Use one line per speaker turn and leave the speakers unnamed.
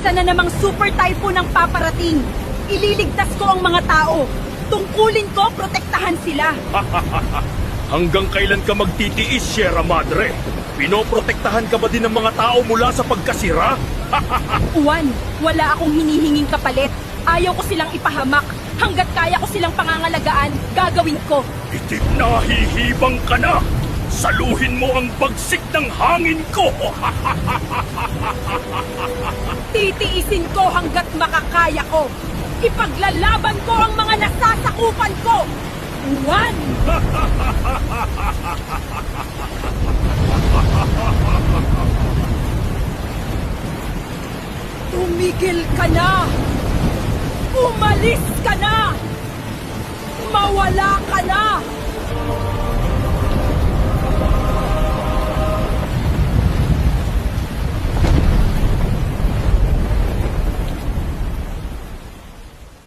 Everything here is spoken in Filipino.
isa na namang super typhoon ang paparating. Ililigtas ko ang mga tao. Tungkulin ko, protektahan sila.
Hanggang kailan ka magtitiis, Sierra Madre? Pinoprotektahan ka ba din ng mga tao mula sa pagkasira?
Juan, wala akong hinihinging kapalit. Ayaw ko silang ipahamak. Hanggat kaya ko silang pangangalagaan, gagawin ko.
Itik na hihibang ka na! Saluhin mo ang bagsik ng hangin ko!
Titiisin ko hanggat makakaya ko. Ipaglalaban ko ang mga nasasakupan ko. Juan! Tumigil ka na! Umalis ka na! Mawala ka na!